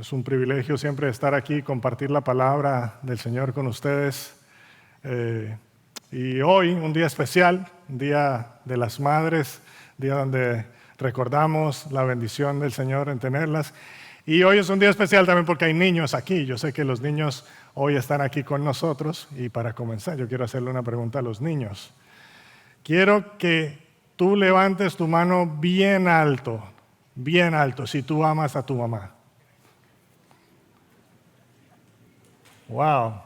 Es un privilegio siempre estar aquí y compartir la palabra del Señor con ustedes. Y hoy, un día especial, un día de las madres, día donde recordamos la bendición del Señor en tenerlas. Y hoy es un día especial también porque hay niños aquí. Yo sé que los niños hoy están aquí con nosotros. Y para comenzar, yo quiero hacerle una pregunta a los niños. Quiero que tú levantes tu mano bien alto, si tú amas a tu mamá. Wow,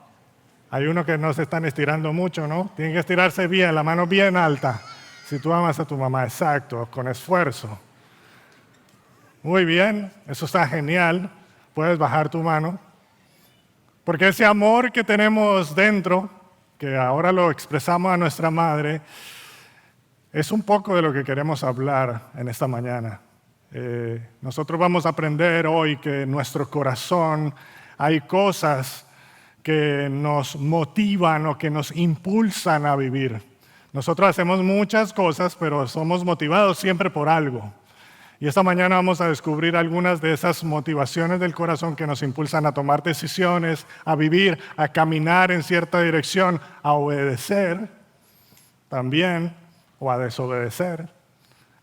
hay uno que no se están estirando mucho, ¿no? Tienen que estirarse bien, la mano bien alta. Si tú amas a tu mamá, exacto, con esfuerzo. Muy bien, eso está genial. Puedes bajar tu mano. Porque ese amor que tenemos dentro, que ahora lo expresamos a nuestra madre, es un poco de lo que queremos hablar en esta mañana. Nosotros vamos a aprender hoy que en nuestro corazón hay cosas que nos motivan o que nos impulsan a vivir. Nosotros hacemos muchas cosas, pero somos motivados siempre por algo. Y esta mañana vamos a descubrir algunas de esas motivaciones del corazón que nos impulsan a tomar decisiones, a vivir, a caminar en cierta dirección, a obedecer también o a desobedecer.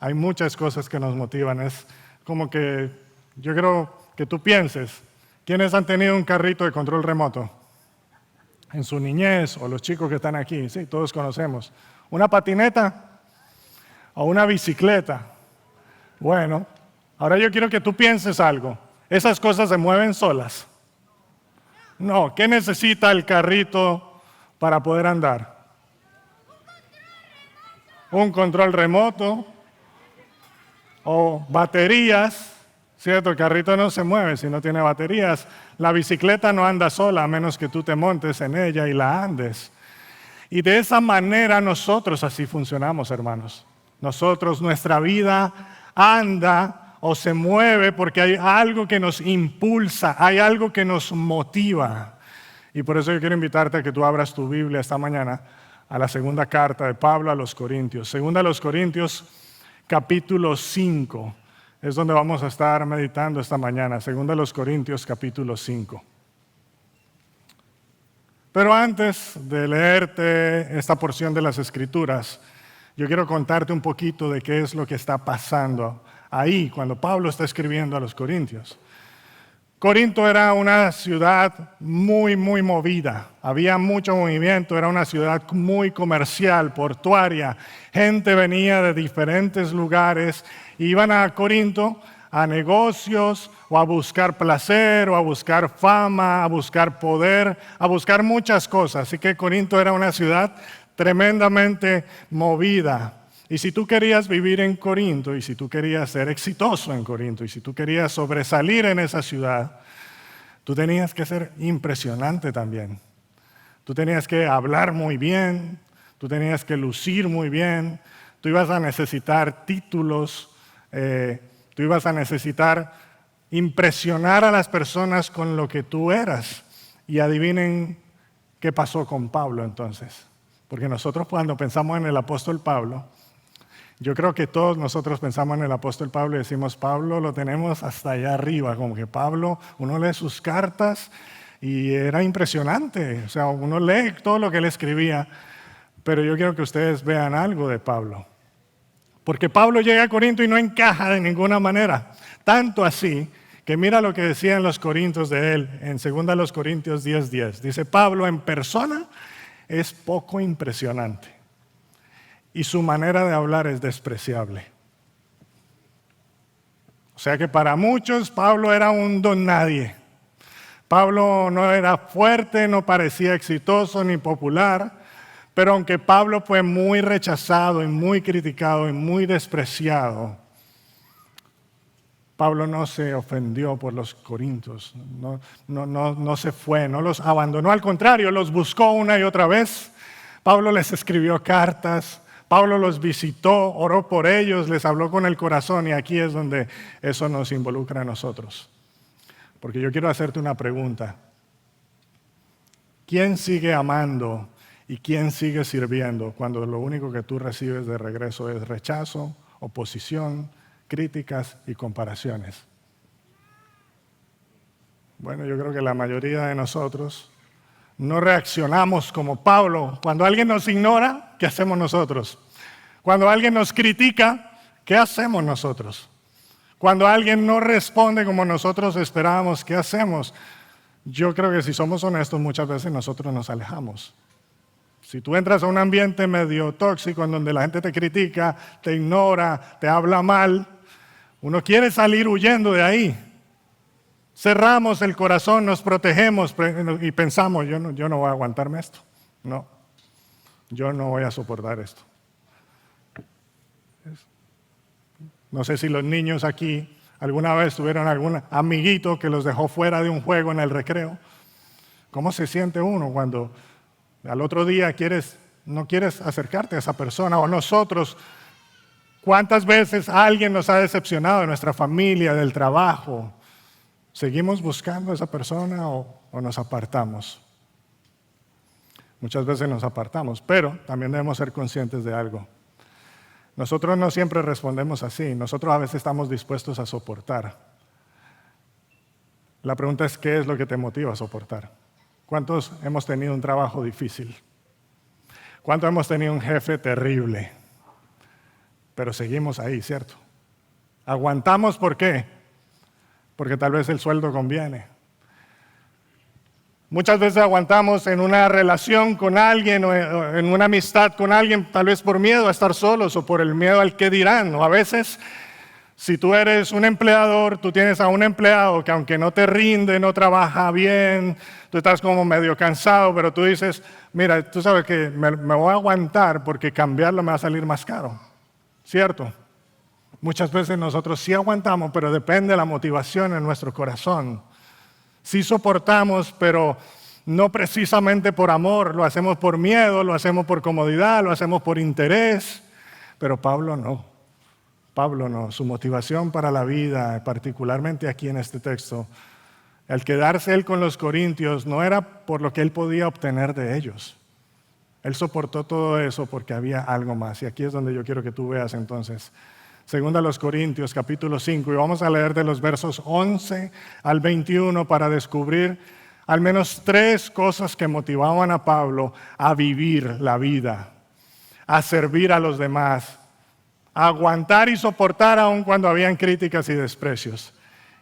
Hay muchas cosas que nos motivan. Es como que yo quiero que tú pienses, ¿quiénes han tenido un carrito de control remoto? En su niñez, o los chicos que están aquí, sí, todos conocemos. ¿Una patineta o una bicicleta? Bueno, ahora yo quiero que tú pienses algo. ¿Esas cosas se mueven solas? No, ¿qué necesita el carrito para poder andar? Un control remoto o baterías. ¿Cierto? El carrito no se mueve si no tiene baterías. La bicicleta no anda sola a menos que tú te montes en ella y la andes. Y de esa manera nosotros así funcionamos, hermanos. Nosotros, nuestra vida anda o se mueve porque hay algo que nos impulsa, hay algo que nos motiva. Y por eso yo quiero invitarte a que tú abras tu Biblia esta mañana a la segunda carta de Pablo a los Corintios. Segunda a los Corintios, capítulo 5. Es donde vamos a estar meditando esta mañana, segunda a los Corintios, capítulo 5. Pero antes de leerte esta porción de las Escrituras, yo quiero contarte un poquito de qué es lo que está pasando ahí cuando Pablo está escribiendo a los Corintios. Corinto era una ciudad muy movida, había mucho movimiento, era una ciudad muy comercial, portuaria. Gente venía de diferentes lugares, iban a Corinto a negocios o a buscar placer o a buscar fama, a buscar poder, a buscar muchas cosas. Así que Corinto era una ciudad tremendamente movida. Y si tú querías vivir en Corinto, y si tú querías ser exitoso en Corinto, y si tú querías sobresalir en esa ciudad, tú tenías que ser impresionante también. Tú tenías que hablar muy bien, tú tenías que lucir muy bien, tú ibas a necesitar títulos, tú ibas a necesitar impresionar a las personas con lo que tú eras. Y adivinen qué pasó con Pablo entonces. Porque nosotros cuando pensamos en el apóstol Pablo, yo creo que todos nosotros pensamos en el apóstol Pablo y decimos, Pablo lo tenemos hasta allá arriba, como que Pablo, uno lee sus cartas y era impresionante, o sea, uno lee todo lo que él escribía, pero yo quiero que ustedes vean algo de Pablo, porque Pablo llega a Corinto y no encaja de ninguna manera, tanto así que mira lo que decían los corintios de él en 2 Corintios 10:10, dice, Pablo en persona es poco impresionante. Y su manera de hablar es despreciable. O sea que para muchos Pablo era un don nadie. Pablo no era fuerte, no parecía exitoso ni popular, pero aunque Pablo fue muy rechazado y muy criticado y muy despreciado, Pablo no se ofendió por los corintios, no se fue, no los abandonó, al contrario, los buscó una y otra vez. Pablo les escribió cartas. Pablo los visitó, oró por ellos, les habló con el corazón y aquí es donde eso nos involucra a nosotros. Porque yo quiero hacerte una pregunta. ¿Quién sigue amando y quién sigue sirviendo cuando lo único que tú recibes de regreso es rechazo, oposición, críticas y comparaciones? Bueno, yo creo que la mayoría de nosotros no reaccionamos como Pablo. Cuando alguien nos ignora, ¿qué hacemos nosotros? Cuando alguien nos critica, ¿qué hacemos nosotros? Cuando alguien no responde como nosotros esperábamos, ¿qué hacemos? Yo creo que si somos honestos, muchas veces nosotros nos alejamos. Si tú entras a un ambiente medio tóxico en donde la gente te critica, te ignora, te habla mal, uno quiere salir huyendo de ahí. Cerramos el corazón, nos protegemos y pensamos, yo no voy a aguantarme esto. No, yo no voy a soportar esto. No sé si los niños aquí alguna vez tuvieron algún amiguito que los dejó fuera de un juego en el recreo. ¿Cómo se siente uno cuando al otro día no quieres acercarte a esa persona? O nosotros, ¿cuántas veces alguien nos ha decepcionado de nuestra familia, del trabajo? ¿Seguimos buscando a esa persona o nos apartamos? Muchas veces nos apartamos, pero también debemos ser conscientes de algo. Nosotros no siempre respondemos así, nosotros a veces estamos dispuestos a soportar. La pregunta es, ¿qué es lo que te motiva a soportar? ¿Cuántos hemos tenido un trabajo difícil? ¿Cuántos hemos tenido un jefe terrible? Pero seguimos ahí, ¿cierto? ¿Aguantamos por qué? Porque tal vez el sueldo conviene. Muchas veces aguantamos en una relación con alguien o en una amistad con alguien, tal vez por miedo a estar solos o por el miedo al qué dirán. O a veces, si tú eres un empleador, tú tienes a un empleado que aunque no te rinde, no trabaja bien, tú estás como medio cansado, pero tú dices, mira, tú sabes que me voy a aguantar porque cambiarlo me va a salir más caro. ¿Cierto? Muchas veces nosotros sí aguantamos, pero depende de la motivación en nuestro corazón. Sí soportamos, pero no precisamente por amor, lo hacemos por miedo, lo hacemos por comodidad, lo hacemos por interés. Pero Pablo no. Pablo no. Su motivación para la vida, particularmente aquí en este texto, el quedarse él con los corintios no era por lo que él podía obtener de ellos. Él soportó todo eso porque había algo más. Y aquí es donde yo quiero que tú veas entonces. Segunda a los Corintios, capítulo 5, y vamos a leer de los versos 11 al 21 para descubrir al menos 3 cosas que motivaban a Pablo a vivir la vida, a servir a los demás, a aguantar y soportar aun cuando habían críticas y desprecios.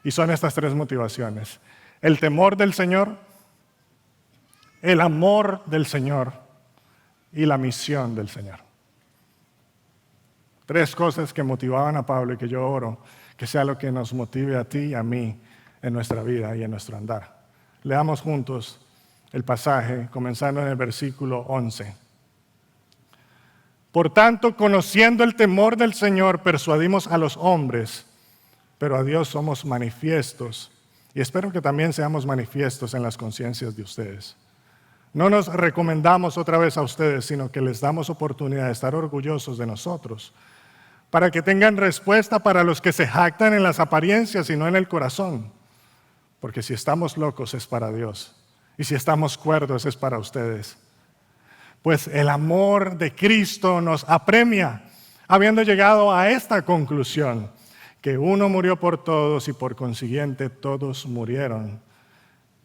Y son estas 3 motivaciones: el temor del Señor, el amor del Señor y la misión del Señor. 3 cosas que motivaban a Pablo y que yo oro que sea lo que nos motive a ti y a mí en nuestra vida y en nuestro andar. Leamos juntos el pasaje, comenzando en el versículo 11. Por tanto, conociendo el temor del Señor, persuadimos a los hombres, pero a Dios somos manifiestos, y espero que también seamos manifiestos en las conciencias de ustedes. No nos recomendamos otra vez a ustedes, sino que les damos oportunidad de estar orgullosos de nosotros, para que tengan respuesta para los que se jactan en las apariencias y no en el corazón. Porque si estamos locos es para Dios, y si estamos cuerdos es para ustedes. Pues el amor de Cristo nos apremia, habiendo llegado a esta conclusión, que uno murió por todos y por consiguiente todos murieron.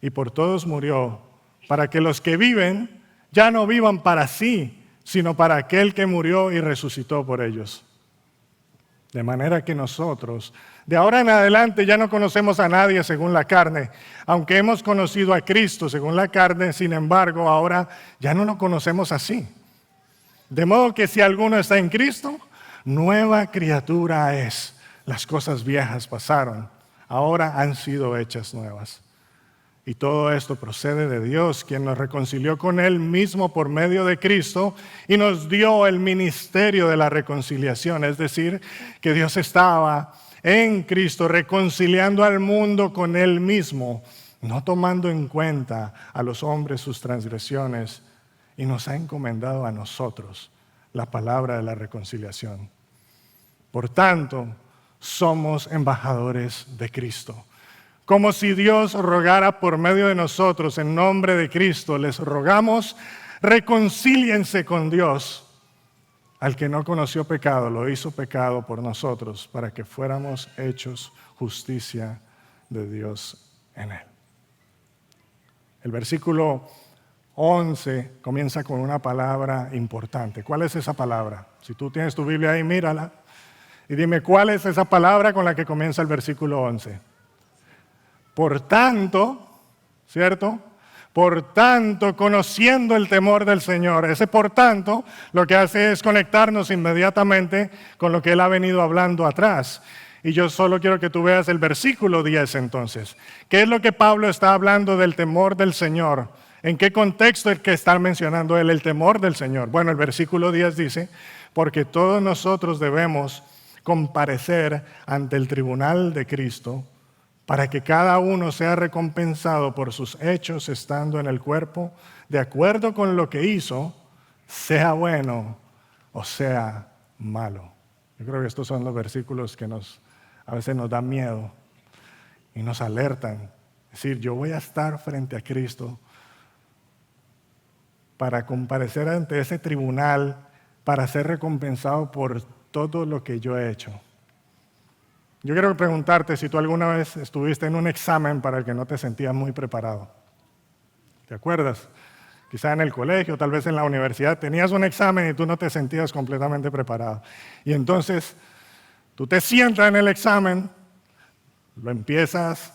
Y por todos murió, para que los que viven ya no vivan para sí, sino para aquel que murió y resucitó por ellos. De manera que nosotros, de ahora en adelante, ya no conocemos a nadie según la carne. Aunque hemos conocido a Cristo según la carne, sin embargo, ahora ya no lo conocemos así. De modo que si alguno está en Cristo, nueva criatura es. Las cosas viejas pasaron, ahora han sido hechas nuevas. Y todo esto procede de Dios, quien nos reconcilió con Él mismo por medio de Cristo y nos dio el ministerio de la reconciliación. Es decir, que Dios estaba en Cristo reconciliando al mundo con Él mismo, no tomando en cuenta a los hombres sus transgresiones, y nos ha encomendado a nosotros la palabra de la reconciliación. Por tanto, somos embajadores de Cristo. Como si Dios rogara por medio de nosotros, en nombre de Cristo, les rogamos, reconcíliense con Dios. Al que no conoció pecado, lo hizo pecado por nosotros, para que fuéramos hechos justicia de Dios en él. El versículo 11 comienza con una palabra importante. ¿Cuál es esa palabra? Si tú tienes tu Biblia ahí, mírala. Y dime, ¿cuál es esa palabra con la que comienza el versículo 11? Por tanto, ¿cierto? Por tanto, conociendo el temor del Señor. Ese por tanto lo que hace es conectarnos inmediatamente con lo que Él ha venido hablando atrás. Y yo solo quiero que tú veas el versículo 10 entonces. ¿Qué es lo que Pablo está hablando del temor del Señor? ¿En qué contexto es que está mencionando él el temor del Señor? Bueno, el versículo 10 dice, porque todos nosotros debemos comparecer ante el tribunal de Cristo para que cada uno sea recompensado por sus hechos estando en el cuerpo, de acuerdo con lo que hizo, sea bueno o sea malo. Yo creo que estos son los versículos que a veces nos dan miedo y nos alertan. Es decir, yo voy a estar frente a Cristo para comparecer ante ese tribunal, para ser recompensado por todo lo que yo he hecho. Yo quiero preguntarte si tú alguna vez estuviste en un examen para el que no te sentías muy preparado. ¿Te acuerdas? Quizá en el colegio, tal vez en la universidad, tenías un examen y tú no te sentías completamente preparado. Y entonces tú te sientas en el examen, lo empiezas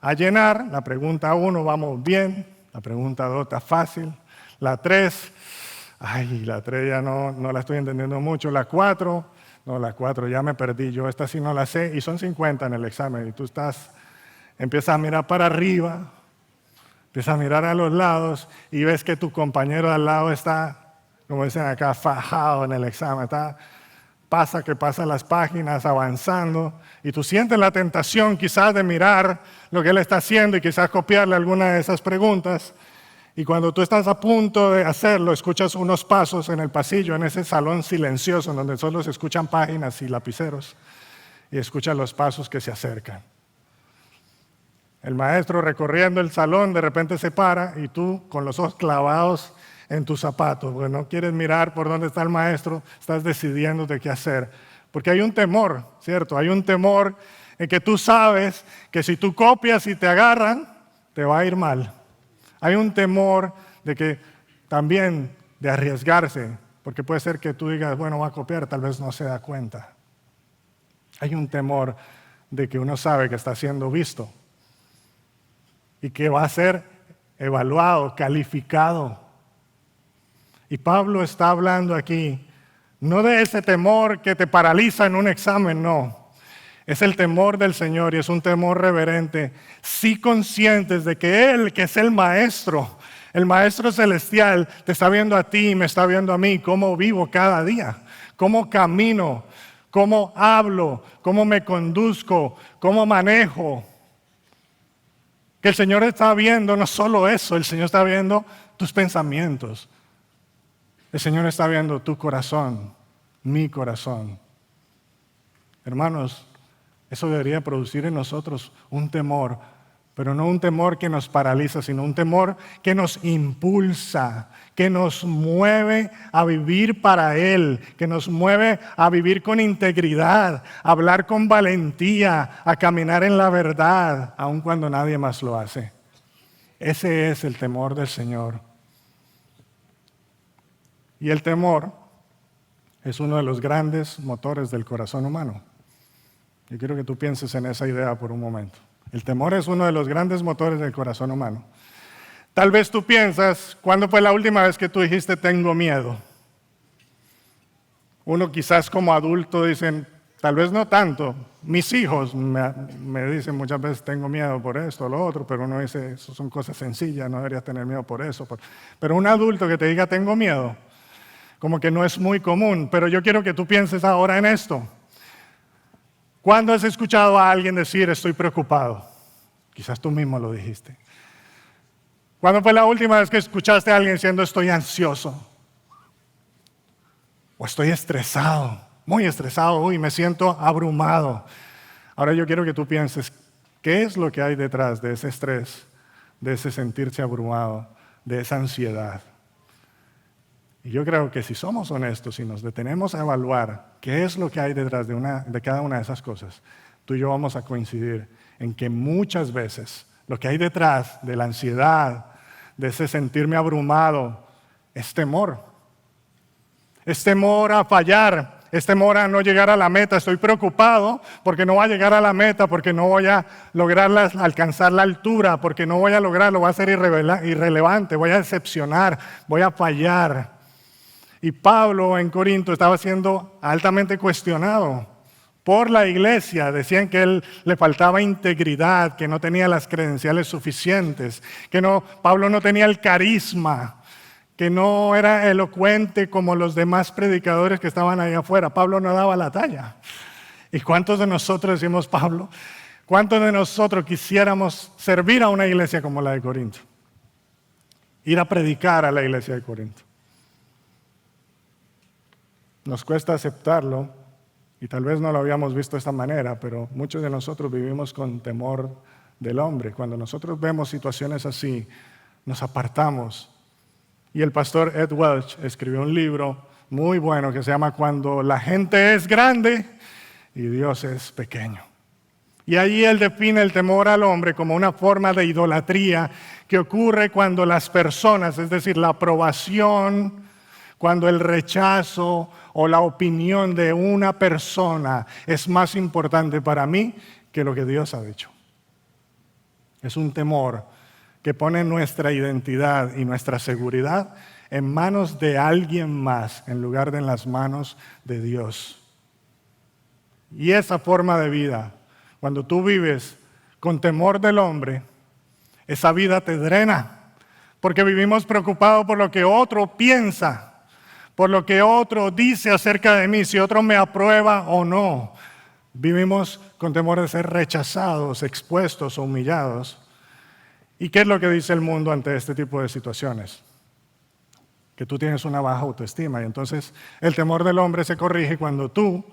a llenar, la pregunta 1, vamos bien, la pregunta 2 está fácil, la 3, la 3 ya no la estoy entendiendo mucho, la 4, la 4 ya me perdí, yo esta sí no la sé, y son 50 en el examen, y tú empiezas a mirar para arriba, empiezas a mirar a los lados, y ves que tu compañero de al lado está, como dicen acá, fajado en el examen, pasa las páginas avanzando, y tú sientes la tentación quizás de mirar lo que él está haciendo y quizás copiarle alguna de esas preguntas. Y cuando tú estás a punto de hacerlo, escuchas unos pasos en el pasillo, en ese salón silencioso, donde solo se escuchan páginas y lapiceros, y escuchas los pasos que se acercan. El maestro recorriendo el salón de repente se para y tú con los ojos clavados en tus zapatos, porque no quieres mirar por dónde está el maestro, estás decidiendo de qué hacer. Porque hay un temor, ¿cierto? Hay un temor en que tú sabes que si tú copias y te agarran, te va a ir mal. Hay un temor de que también de arriesgarse, porque puede ser que tú digas, bueno, va a copiar, tal vez no se da cuenta. Hay un temor de que uno sabe que está siendo visto y que va a ser evaluado, calificado. Y Pablo está hablando aquí, no de ese temor que te paraliza en un examen, no. Es el temor del Señor y es un temor reverente, sí conscientes de que Él, que es el Maestro celestial, te está viendo a ti y me está viendo a mí, cómo vivo cada día, cómo camino, cómo hablo, cómo me conduzco, cómo manejo. Que el Señor está viendo no solo eso, el Señor está viendo tus pensamientos. El Señor está viendo tu corazón, mi corazón. Hermanos, eso debería producir en nosotros un temor, pero no un temor que nos paraliza, sino un temor que nos impulsa, que nos mueve a vivir para Él, que nos mueve a vivir con integridad, a hablar con valentía, a caminar en la verdad, aun cuando nadie más lo hace. Ese es el temor del Señor. Y el temor es uno de los grandes motores del corazón humano. Yo quiero que tú pienses en esa idea por un momento. El temor es uno de los grandes motores del corazón humano. Tal vez tú piensas, ¿cuándo fue la última vez que tú dijiste tengo miedo? Uno quizás como adulto dicen, tal vez no tanto. Mis hijos me dicen muchas veces tengo miedo por esto o lo otro, pero uno dice, eso son cosas sencillas, no deberías tener miedo por eso. Pero un adulto que te diga tengo miedo, como que no es muy común. Pero yo quiero que tú pienses ahora en esto. ¿Cuándo has escuchado a alguien decir estoy preocupado? Quizás tú mismo lo dijiste. ¿Cuándo fue la última vez que escuchaste a alguien diciendo estoy ansioso? O estoy estresado, muy estresado, me siento abrumado. Ahora yo quiero que tú pienses, ¿qué es lo que hay detrás de ese estrés, de ese sentirse abrumado, de esa ansiedad? Y yo creo que si somos honestos y nos detenemos a evaluar qué es lo que hay detrás de cada una de esas cosas, tú y yo vamos a coincidir en que muchas veces lo que hay detrás de la ansiedad, de ese sentirme abrumado, es temor. Es temor a fallar, es temor a no llegar a la meta. Estoy preocupado porque no voy a llegar a la meta, porque no voy a lograr alcanzar la altura, porque no voy a lograrlo, voy a ser irrelevante, voy a decepcionar, voy a fallar. Y Pablo en Corinto estaba siendo altamente cuestionado por la iglesia. Decían que él le faltaba integridad, que no tenía las credenciales suficientes, que Pablo no tenía el carisma, que no era elocuente como los demás predicadores que estaban ahí afuera. Pablo no daba la talla. ¿Y cuántos de nosotros, decimos Pablo, cuántos de nosotros quisiéramos servir a una iglesia como la de Corinto? Ir a predicar a la iglesia de Corinto. Nos cuesta aceptarlo y tal vez no lo habíamos visto de esta manera, pero muchos de nosotros vivimos con temor del hombre. Cuando nosotros vemos situaciones así, nos apartamos. Y el pastor Ed Welch escribió un libro muy bueno que se llama Cuando la gente es grande y Dios es pequeño. Y ahí él define el temor al hombre como una forma de idolatría que ocurre cuando las personas, es decir, la aprobación, cuando el rechazo o la opinión de una persona es más importante para mí que lo que Dios ha dicho. Es un temor que pone nuestra identidad y nuestra seguridad en manos de alguien más en lugar de en las manos de Dios. Y esa forma de vida, cuando tú vives con temor del hombre, esa vida te drena, porque vivimos preocupados por lo que otro piensa, por lo que otro dice acerca de mí, si otro me aprueba o no. Vivimos con temor de ser rechazados, expuestos o humillados. ¿Y qué es lo que dice el mundo ante este tipo de situaciones? Que tú tienes una baja autoestima. Y entonces el temor del hombre se corrige cuando tú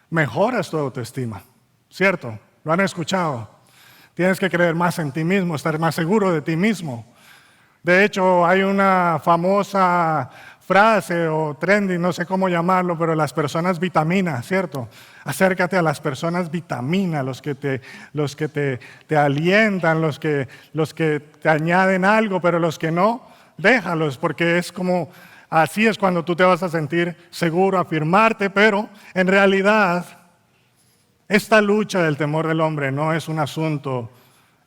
mejoras tu autoestima. ¿Cierto? ¿Lo han escuchado? Tienes que creer más en ti mismo, estar más seguro de ti mismo. De hecho, hay una famosa frase o trending, no sé cómo llamarlo, pero las personas vitamina, ¿cierto? Acércate a las personas vitamina, los que te alientan, los que te añaden algo, pero los que no, déjalos, porque es como, así es cuando tú te vas a sentir seguro, afirmarte, pero en realidad esta lucha del temor del hombre no es un asunto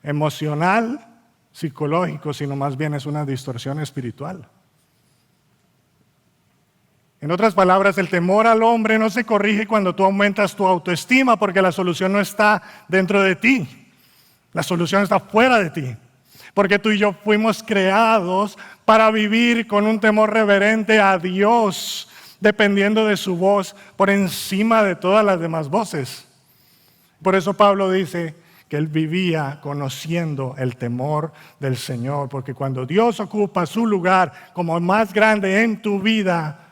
emocional, psicológico, sino más bien es una distorsión espiritual. En otras palabras, el temor al hombre no se corrige cuando tú aumentas tu autoestima, porque la solución no está dentro de ti. La solución está fuera de ti. Porque tú y yo fuimos creados para vivir con un temor reverente a Dios, dependiendo de su voz por encima de todas las demás voces. Por eso Pablo dice que él vivía conociendo el temor del Señor, porque cuando Dios ocupa su lugar como el más grande en tu vida,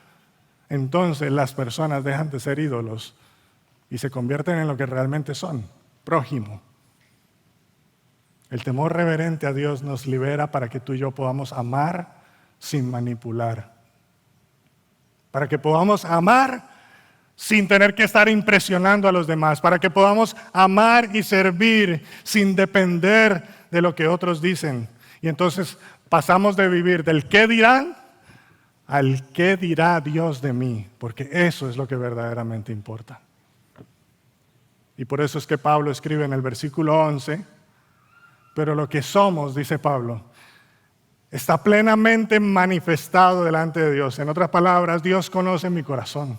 entonces las personas dejan de ser ídolos y se convierten en lo que realmente son, prójimo. El temor reverente a Dios nos libera para que tú y yo podamos amar sin manipular. Para que podamos amar sin tener que estar impresionando a los demás. Para que podamos amar y servir sin depender de lo que otros dicen. Y entonces pasamos de vivir del qué dirán al qué dirá Dios de mí, porque eso es lo que verdaderamente importa. Y por eso es que Pablo escribe en el versículo 11, pero lo que somos, dice Pablo, está plenamente manifestado delante de Dios. En otras palabras, Dios conoce mi corazón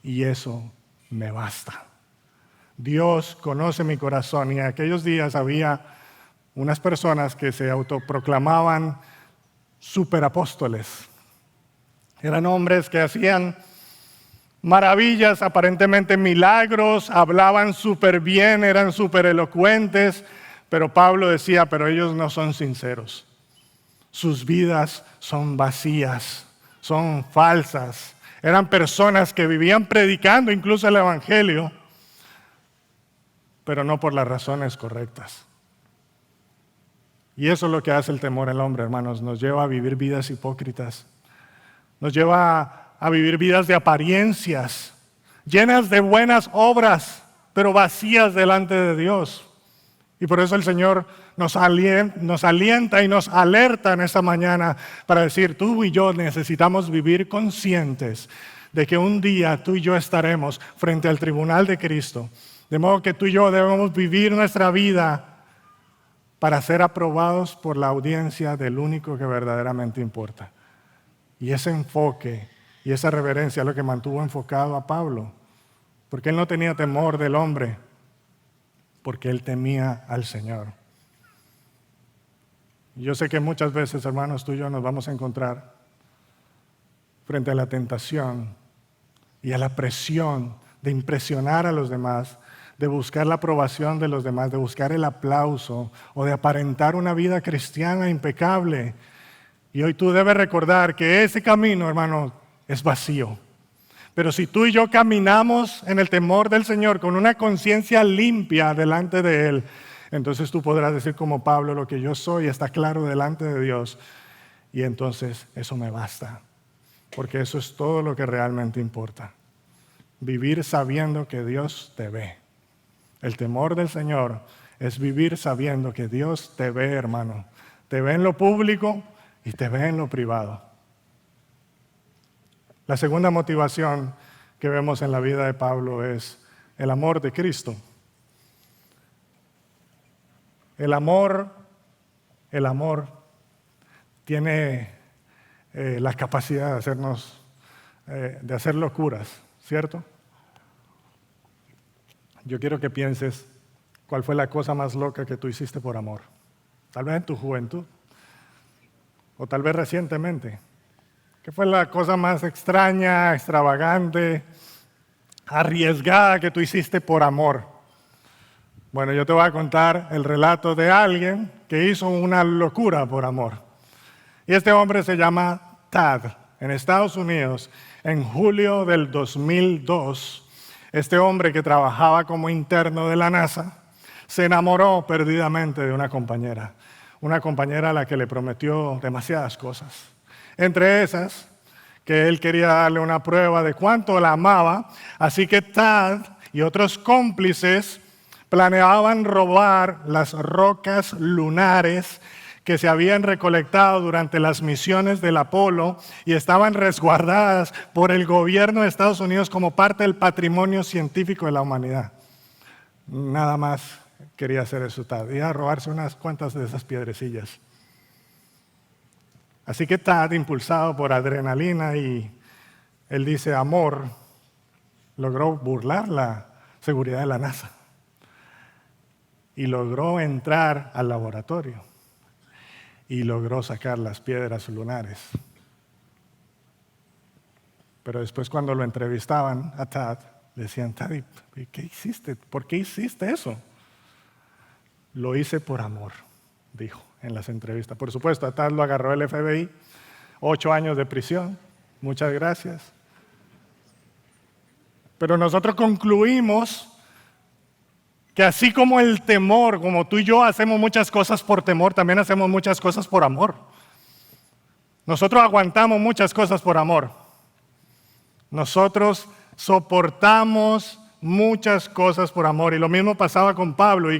y eso me basta. Dios conoce mi corazón. Y en aquellos días había unas personas que se autoproclamaban superapóstoles. Eran hombres que hacían maravillas, aparentemente milagros, hablaban súper bien, eran súper elocuentes, pero Pablo decía, pero ellos no son sinceros. Sus vidas son vacías, son falsas. Eran personas que vivían predicando incluso el evangelio, pero no por las razones correctas. Y eso es lo que hace el temor al hombre, hermanos, nos lleva a vivir vidas hipócritas. Nos lleva a vivir vidas de apariencias, llenas de buenas obras, pero vacías delante de Dios. Y por eso el Señor nos alienta y nos alerta en esta mañana para decir, tú y yo necesitamos vivir conscientes de que un día tú y yo estaremos frente al tribunal de Cristo. De modo que tú y yo debemos vivir nuestra vida para ser aprobados por la audiencia del único que verdaderamente importa. Y ese enfoque y esa reverencia es lo que mantuvo enfocado a Pablo, porque él no tenía temor del hombre, porque él temía al Señor. Yo sé que muchas veces, hermanos, tú y yo nos vamos a encontrar frente a la tentación y a la presión de impresionar a los demás, de buscar la aprobación de los demás, de buscar el aplauso o de aparentar una vida cristiana impecable. Y hoy tú debes recordar que ese camino, hermano, es vacío. Pero si tú y yo caminamos en el temor del Señor con una conciencia limpia delante de Él, entonces tú podrás decir como Pablo, lo que yo soy está claro delante de Dios. Y entonces eso me basta, porque eso es todo lo que realmente importa. Vivir sabiendo que Dios te ve. El temor del Señor es vivir sabiendo que Dios te ve, hermano. Te ve en lo público y te ve en lo privado. La segunda motivación que vemos en la vida de Pablo es el amor de Cristo. El amor tiene la capacidad de hacer locuras, ¿cierto? Yo quiero que pienses cuál fue la cosa más loca que tú hiciste por amor. Tal vez en tu juventud, o tal vez recientemente. ¿Qué fue la cosa más extraña, extravagante, arriesgada que tú hiciste por amor? Bueno, yo te voy a contar el relato de alguien que hizo una locura por amor. Y este hombre se llama Tad. En Estados Unidos, en julio del 2002, este hombre que trabajaba como interno de la NASA se enamoró perdidamente de una compañera a la que le prometió demasiadas cosas. Entre esas, que él quería darle una prueba de cuánto la amaba, así que Tad y otros cómplices planeaban robar las rocas lunares que se habían recolectado durante las misiones del Apolo y estaban resguardadas por el gobierno de Estados Unidos como parte del patrimonio científico de la humanidad. Nada más quería hacer eso, Tad, iba a robarse unas cuantas de esas piedrecillas. Así que Tad, impulsado por adrenalina y él dice amor, logró burlar la seguridad de la NASA y logró entrar al laboratorio. Y logró sacar las piedras lunares. Pero después cuando lo entrevistaban a Tad, decían, Tad, ¿qué hiciste? ¿Por qué hiciste eso? Lo hice por amor, dijo en las entrevistas. Por supuesto, a Tad lo agarró el FBI, 8 años de prisión, muchas gracias. Pero nosotros concluimos que así como el temor, como tú y yo hacemos muchas cosas por temor, también hacemos muchas cosas por amor. Nosotros aguantamos muchas cosas por amor. Nosotros soportamos muchas cosas por amor. Y lo mismo pasaba con Pablo. Y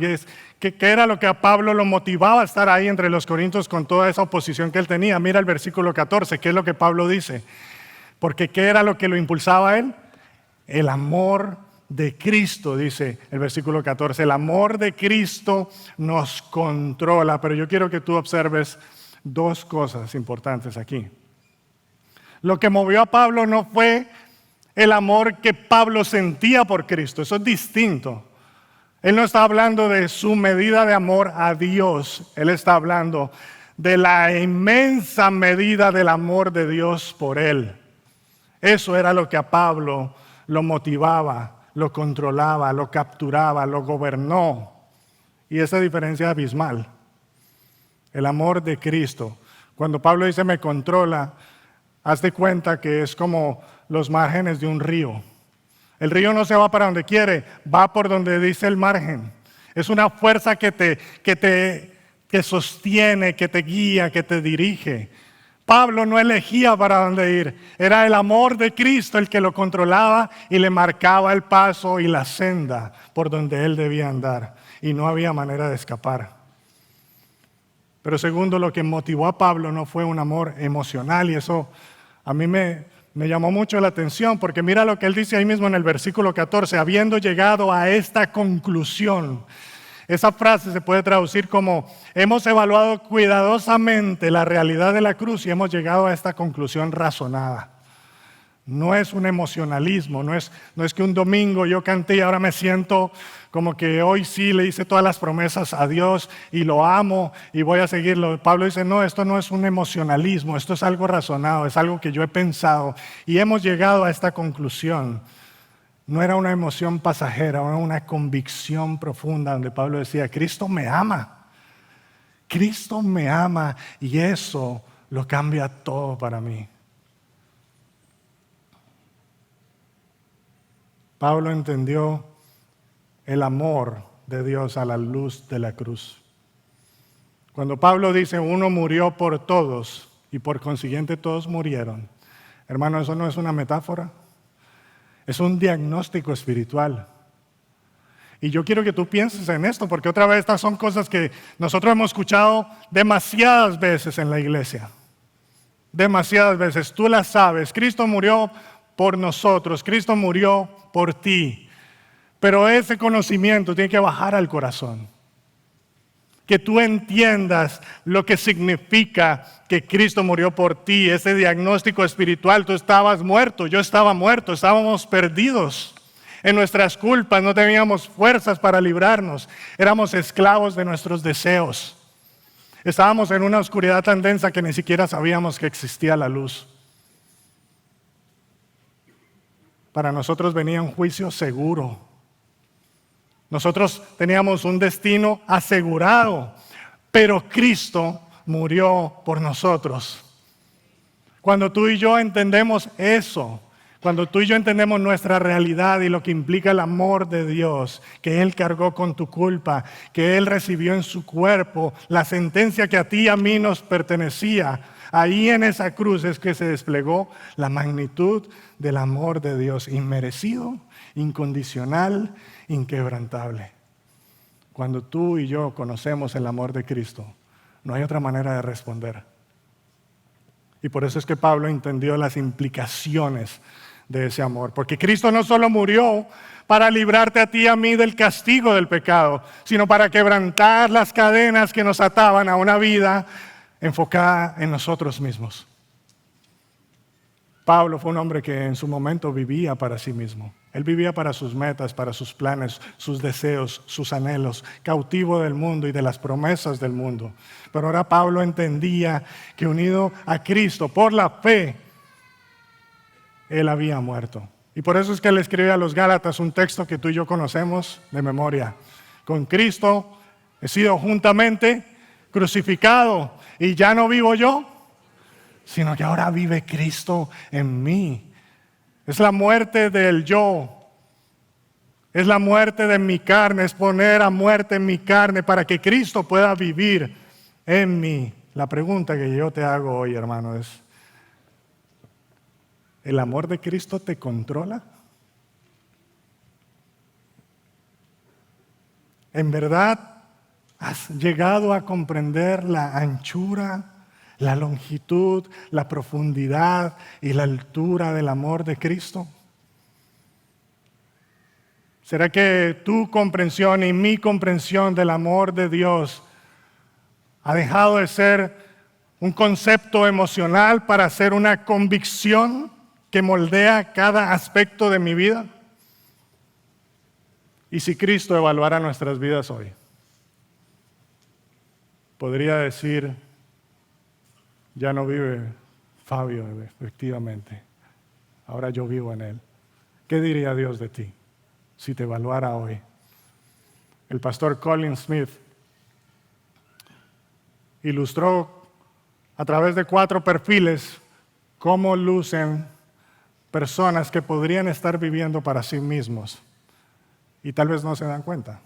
¿qué era lo que a Pablo lo motivaba a estar ahí entre los corintios con toda esa oposición que él tenía? Mira el versículo 14, ¿qué es lo que Pablo dice? Porque ¿qué era lo que lo impulsaba a él? El amor de Cristo, dice el versículo 14. El amor de Cristo nos controla. Pero yo quiero que tú observes dos cosas importantes aquí. Lo que movió a Pablo no fue el amor que Pablo sentía por Cristo. Eso es distinto. Él no está hablando de su medida de amor a Dios. Él está hablando de la inmensa medida del amor de Dios por él. Eso era lo que a Pablo lo motivaba, lo controlaba, lo capturaba, lo gobernó. Y esa diferencia es abismal. El amor de Cristo. Cuando Pablo dice me controla, haz de cuenta que es como los márgenes de un río. El río no se va para donde quiere, va por donde dice el margen. Es una fuerza que te sostiene, que te guía, que te dirige. Pablo no elegía para dónde ir, era el amor de Cristo el que lo controlaba y le marcaba el paso y la senda por donde él debía andar. y no había manera de escapar. Pero segundo, lo que motivó a Pablo no fue un amor emocional, y eso a mí me llamó mucho la atención, porque mira lo que él dice ahí mismo en el versículo 14, habiendo llegado a esta conclusión. Esa frase se puede traducir como, hemos evaluado cuidadosamente la realidad de la cruz y hemos llegado a esta conclusión razonada. No es un emocionalismo, no es que un domingo yo canté y ahora me siento como que hoy sí le hice todas las promesas a Dios y lo amo y voy a seguirlo. Pablo dice, no, esto no es un emocionalismo, esto es algo razonado, es algo que yo he pensado y hemos llegado a esta conclusión. No era una emoción pasajera, era una convicción profunda donde Pablo decía, Cristo me ama y eso lo cambia todo para mí. Pablo entendió el amor de Dios a la luz de la cruz. Cuando Pablo dice, uno murió por todos y por consiguiente todos murieron, hermano, eso no es una metáfora, es un diagnóstico espiritual. Y yo quiero que tú pienses en esto, porque otra vez estas son cosas que nosotros hemos escuchado demasiadas veces en la iglesia. Demasiadas veces, tú las sabes, Cristo murió por nosotros, Cristo murió por ti. Pero ese conocimiento tiene que bajar al corazón. Que tú entiendas lo que significa que Cristo murió por ti, ese diagnóstico espiritual. Tú estabas muerto, yo estaba muerto, estábamos perdidos en nuestras culpas, no teníamos fuerzas para librarnos, éramos esclavos de nuestros deseos. Estábamos en una oscuridad tan densa que ni siquiera sabíamos que existía la luz. Para nosotros venía un juicio seguro. Nosotros teníamos un destino asegurado, pero Cristo murió por nosotros. Cuando tú y yo entendemos eso, cuando tú y yo entendemos nuestra realidad y lo que implica el amor de Dios, que Él cargó con tu culpa, que Él recibió en su cuerpo la sentencia que a ti y a mí nos pertenecía, ahí en esa cruz es que se desplegó la magnitud del amor de Dios, inmerecido, incondicional, inquebrantable. Cuando tú y yo conocemos el amor de Cristo, no hay otra manera de responder. Y por eso es que Pablo entendió las implicaciones de ese amor. Porque Cristo no solo murió para librarte a ti y a mí del castigo del pecado, sino para quebrantar las cadenas que nos ataban a una vida enfocada en nosotros mismos. Pablo fue un hombre que en su momento vivía para sí mismo. Él vivía para sus metas, para sus planes, sus deseos, sus anhelos, cautivo del mundo y de las promesas del mundo. Pero ahora Pablo entendía que unido a Cristo por la fe, él había muerto. Y por eso es que él escribe a los Gálatas un texto que tú y yo conocemos de memoria. Con Cristo he sido juntamente crucificado y ya no vivo yo, sino que ahora vive Cristo en mí. Es la muerte del yo, es la muerte de mi carne, es poner a muerte en mi carne para que Cristo pueda vivir en mí. La pregunta que yo te hago hoy, hermano, es, ¿el amor de Cristo te controla? ¿En verdad has llegado a comprender la anchura, la longitud, la profundidad y la altura del amor de Cristo? ¿Será que tu comprensión y mi comprensión del amor de Dios ha dejado de ser un concepto emocional para ser una convicción que moldea cada aspecto de mi vida? Y si Cristo evaluara nuestras vidas hoy, podría decir, ya no vive Fabio, efectivamente, ahora yo vivo en él. ¿Qué diría Dios de ti si te evaluara hoy? El pastor Colin Smith ilustró a través de 4 perfiles cómo lucen personas que podrían estar viviendo para sí mismos y tal vez no se dan cuenta.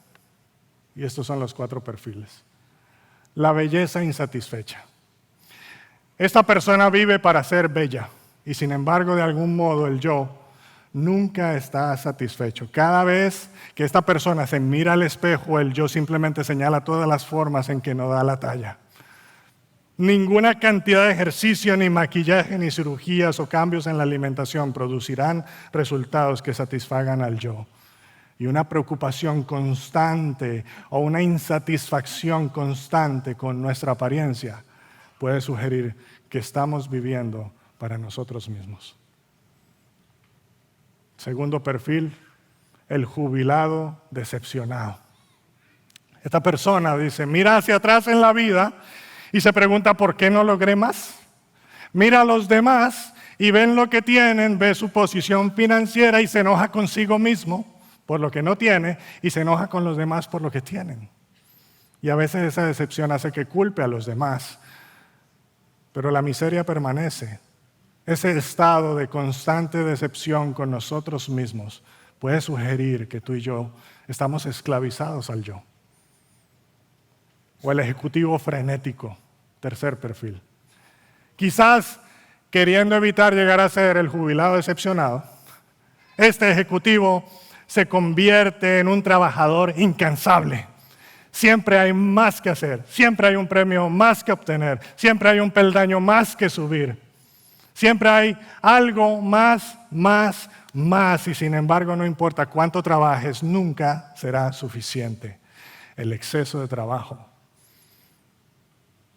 Y estos son los 4 perfiles. La belleza insatisfecha. Esta persona vive para ser bella y sin embargo de algún modo el yo nunca está satisfecho. Cada vez que esta persona se mira al espejo, el yo simplemente señala todas las formas en que no da la talla. Ninguna cantidad de ejercicio, ni maquillaje, ni cirugías o cambios en la alimentación producirán resultados que satisfagan al yo. Y una preocupación constante o una insatisfacción constante con nuestra apariencia puede sugerir que estamos viviendo para nosotros mismos. Segundo perfil, el jubilado decepcionado. Esta persona dice, mira hacia atrás en la vida y se pregunta por qué no logré más. Mira a los demás y ven lo que tienen, ve su posición financiera y se enoja consigo mismo por lo que no tiene y se enoja con los demás por lo que tienen. Y a veces esa decepción hace que culpe a los demás, pero la miseria permanece. Ese estado de constante decepción con nosotros mismos puede sugerir que tú y yo estamos esclavizados al yo. O el ejecutivo frenético, tercer perfil. Quizás queriendo evitar llegar a ser el jubilado decepcionado, este ejecutivo se convierte en un trabajador incansable. Siempre hay más que hacer, siempre hay un premio más que obtener, siempre hay un peldaño más que subir. Siempre hay algo más, y sin embargo no importa cuánto trabajes, nunca será suficiente. El exceso de trabajo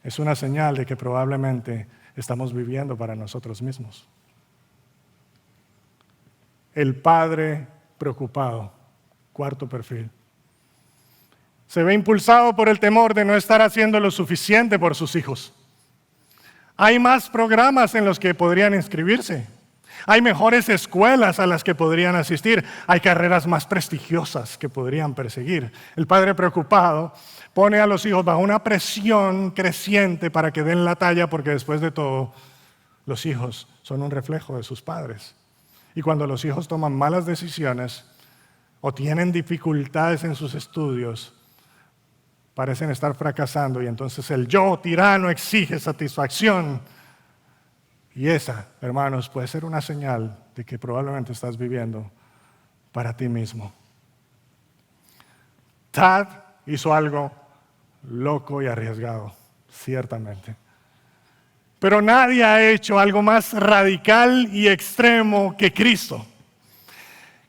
es una señal de que probablemente estamos viviendo para nosotros mismos. El padre preocupado, cuarto perfil. Se ve impulsado por el temor de no estar haciendo lo suficiente por sus hijos. Hay más programas en los que podrían inscribirse. Hay mejores escuelas a las que podrían asistir. Hay carreras más prestigiosas que podrían perseguir. El padre preocupado pone a los hijos bajo una presión creciente para que den la talla, porque después de todo, los hijos son un reflejo de sus padres. Y cuando los hijos toman malas decisiones o tienen dificultades en sus estudios, parecen estar fracasando y entonces el yo tirano exige satisfacción. Y esa, hermanos, puede ser una señal de que probablemente estás viviendo para ti mismo. Tad hizo algo loco y arriesgado, ciertamente. Pero nadie ha hecho algo más radical y extremo que Cristo,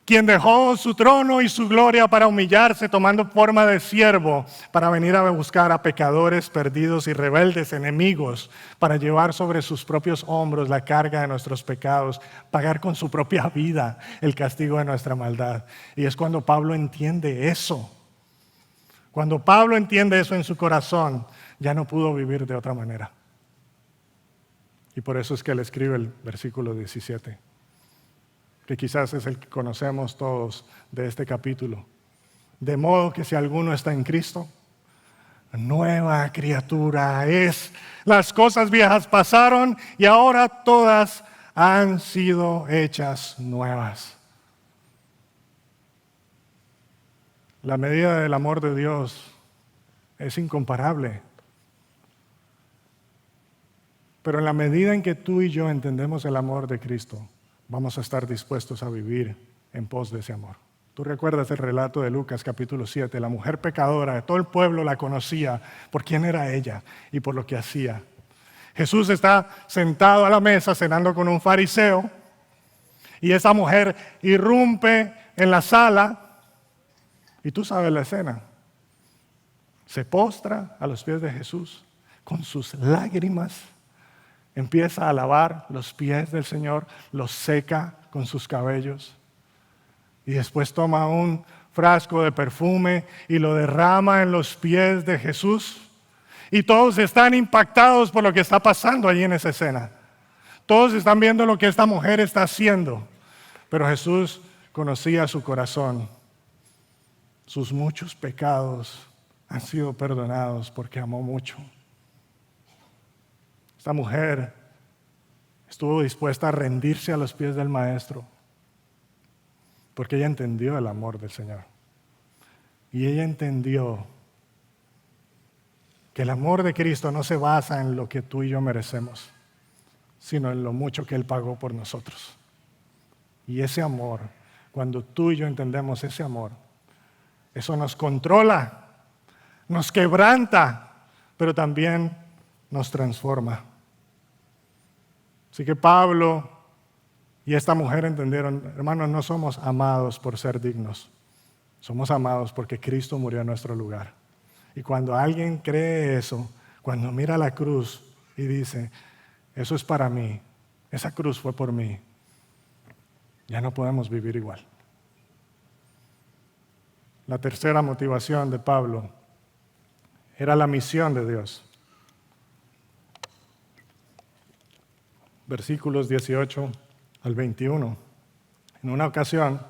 quien dejó su trono y su gloria para humillarse tomando forma de siervo, para venir a buscar a pecadores perdidos y rebeldes, enemigos, para llevar sobre sus propios hombros la carga de nuestros pecados, pagar con su propia vida el castigo de nuestra maldad. Y es cuando Pablo entiende eso. Cuando Pablo entiende eso en su corazón, ya no pudo vivir de otra manera. Y por eso es que él escribe el versículo 17. Que quizás es el que conocemos todos de este capítulo. De modo que si alguno está en Cristo, nueva criatura es. Las cosas viejas pasaron y ahora todas han sido hechas nuevas. La medida del amor de Dios es incomparable. Pero en la medida en que tú y yo entendemos el amor de Cristo, vamos a estar dispuestos a vivir en pos de ese amor. Tú recuerdas el relato de Lucas capítulo 7, la mujer pecadora, todo el pueblo la conocía por quién era ella y por lo que hacía. Jesús está sentado a la mesa cenando con un fariseo y esa mujer irrumpe en la sala y tú sabes la escena. Se postra a los pies de Jesús con sus lágrimas. Empieza a lavar los pies del Señor, los seca con sus cabellos y después toma un frasco de perfume y lo derrama en los pies de Jesús. Y todos están impactados por lo que está pasando allí en esa escena. Todos están viendo lo que esta mujer está haciendo. Pero Jesús conocía su corazón. Sus muchos pecados han sido perdonados porque amó mucho. Esta mujer estuvo dispuesta a rendirse a los pies del Maestro porque ella entendió el amor del Señor. Y ella entendió que el amor de Cristo no se basa en lo que tú y yo merecemos, sino en lo mucho que Él pagó por nosotros. Y ese amor, cuando tú y yo entendemos ese amor, eso nos controla, nos quebranta, pero también nos transforma. Así que Pablo y esta mujer entendieron, hermanos, no somos amados por ser dignos, somos amados porque Cristo murió en nuestro lugar. Y cuando alguien cree eso, cuando mira la cruz y dice, eso es para mí, esa cruz fue por mí, ya no podemos vivir igual. La tercera motivación de Pablo era la misión de Dios. Versículos 18 al 21. En una ocasión,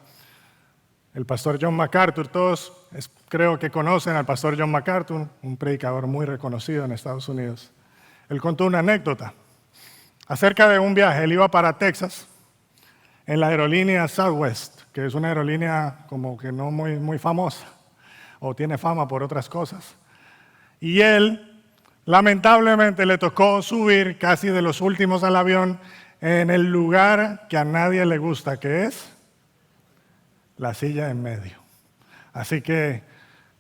el pastor John MacArthur, todos creo que conocen al pastor John MacArthur, un predicador muy reconocido en Estados Unidos. Él contó una anécdota acerca de un viaje. Él iba para Texas en la aerolínea Southwest, que es una aerolínea como que no muy famosa, o tiene fama por otras cosas. Y él, lamentablemente, le tocó subir casi de los últimos al avión en el lugar que a nadie le gusta, que es la silla en medio. Así que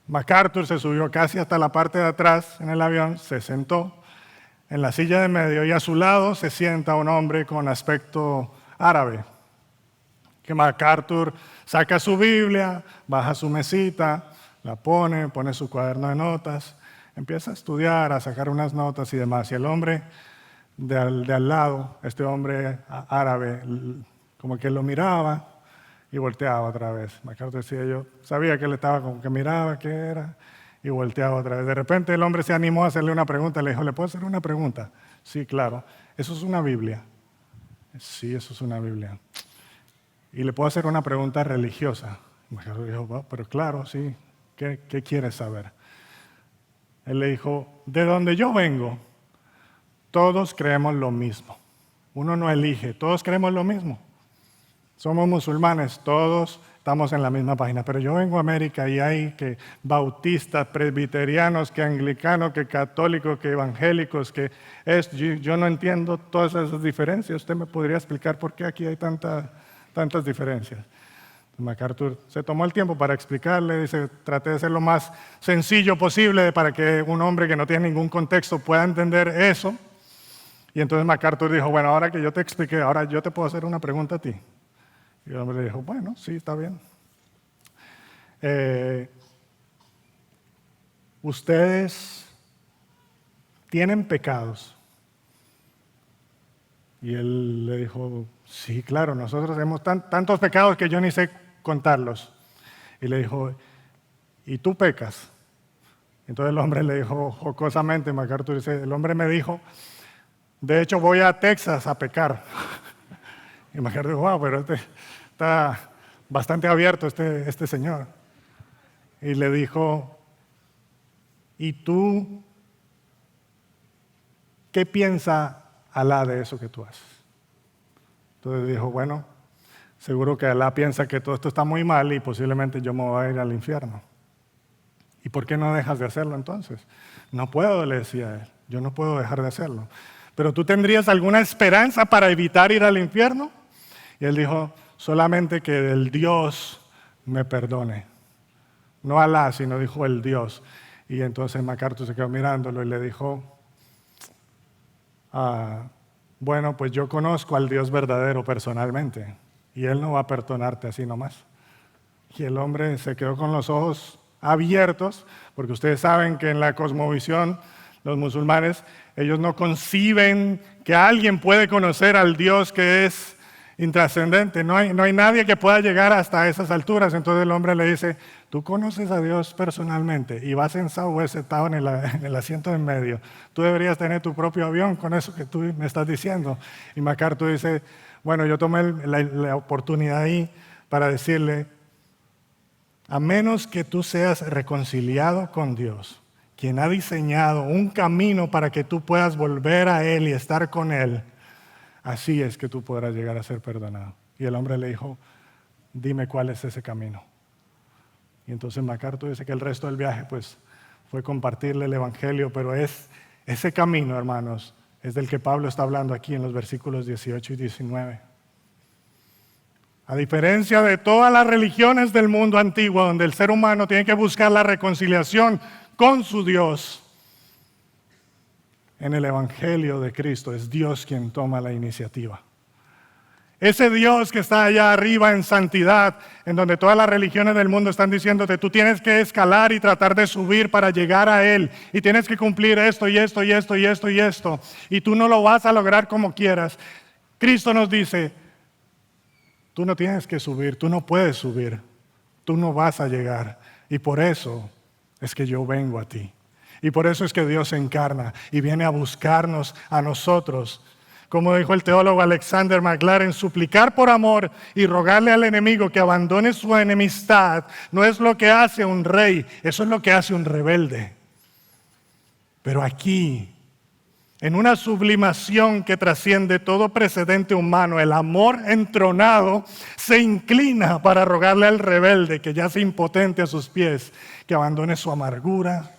MacArthur se subió casi hasta la parte de atrás en el avión, se sentó en la silla de medio y a su lado se sienta un hombre con aspecto árabe. Que MacArthur saca su Biblia, baja su mesita, la pone su cuaderno de notas, empieza a estudiar, a sacar unas notas y demás. Y el hombre de al lado, este hombre árabe, como que lo miraba y volteaba otra vez. MacArthur decía, yo sabía que él estaba como que miraba qué era y volteaba otra vez. De repente el hombre se animó a hacerle una pregunta, le dijo, ¿le puedo hacer una pregunta? Sí, claro. ¿Eso es una Biblia? Sí, eso es una Biblia. Y le puedo hacer una pregunta religiosa. MacArthur dijo, bueno, pero claro, sí, ¿qué quieres saber? Él le dijo, de donde yo vengo, todos creemos lo mismo. Uno no elige, todos creemos lo mismo. Somos musulmanes, todos estamos en la misma página, pero yo vengo a América y hay que bautistas, presbiterianos, que anglicanos, que católicos, que evangélicos, yo no entiendo todas esas diferencias. ¿Usted me podría explicar por qué aquí hay tantas diferencias? MacArthur se tomó el tiempo para explicarle, dice, traté de ser lo más sencillo posible para que un hombre que no tiene ningún contexto pueda entender eso. Y entonces MacArthur dijo, bueno, ahora que yo te expliqué, ahora yo te puedo hacer una pregunta a ti. Y el hombre le dijo, bueno, sí, está bien. ¿Ustedes tienen pecados? Y él le dijo, sí, claro, nosotros tenemos tantos pecados que yo ni sé contarlos. Y le dijo, ¿y tú pecas? Entonces el hombre le dijo jocosamente, MacArthur dice, el hombre me dijo, de hecho voy a Texas a pecar. Y MacArthur dijo, wow, pero está bastante abierto este señor. Y le dijo, ¿y tú qué piensa Alá de eso que tú haces? Entonces dijo, bueno, seguro que Alá piensa que todo esto está muy mal y posiblemente yo me voy a ir al infierno. ¿Y por qué no dejas de hacerlo entonces? No puedo, le decía él, yo no puedo dejar de hacerlo. ¿Pero tú tendrías alguna esperanza para evitar ir al infierno? Y él dijo, solamente que el Dios me perdone. No Alá, sino dijo el Dios. Y entonces MacArthur se quedó mirándolo y le dijo, bueno, pues yo conozco al Dios verdadero personalmente y Él no va a perdonarte así nomás. Y el hombre se quedó con los ojos abiertos, porque ustedes saben que en la cosmovisión, los musulmanes, ellos no conciben que alguien puede conocer al Dios que es intrascendente. No hay nadie que pueda llegar hasta esas alturas. Entonces el hombre le dice, tú conoces a Dios personalmente y vas en Southwest sentado en el asiento en medio. Tú deberías tener tu propio avión con eso que tú me estás diciendo. Y MacArthur dice, bueno, yo tomé la oportunidad ahí para decirle, a menos que tú seas reconciliado con Dios, quien ha diseñado un camino para que tú puedas volver a Él y estar con Él, así es que tú podrás llegar a ser perdonado. Y el hombre le dijo, dime cuál es ese camino. Y entonces MacArthur dice que el resto del viaje pues, fue compartirle el Evangelio, pero ese camino, hermanos, es del que Pablo está hablando aquí en los versículos 18 y 19. A diferencia de todas las religiones del mundo antiguo, donde el ser humano tiene que buscar la reconciliación con su Dios, en el Evangelio de Cristo es Dios quien toma la iniciativa. Ese Dios que está allá arriba en santidad, en donde todas las religiones del mundo están diciéndote, tú tienes que escalar y tratar de subir para llegar a Él, y tienes que cumplir esto y esto y esto y esto y esto, y tú no lo vas a lograr como quieras. Cristo nos dice, tú no tienes que subir, tú no puedes subir, tú no vas a llegar, y por eso es que yo vengo a ti. Y por eso es que Dios se encarna y viene a buscarnos a nosotros. Como dijo el teólogo Alexander McLaren, suplicar por amor y rogarle al enemigo que abandone su enemistad no es lo que hace un rey, eso es lo que hace un rebelde. Pero aquí, en una sublimación que trasciende todo precedente humano, el amor entronado se inclina para rogarle al rebelde que yace impotente a sus pies, que abandone su amargura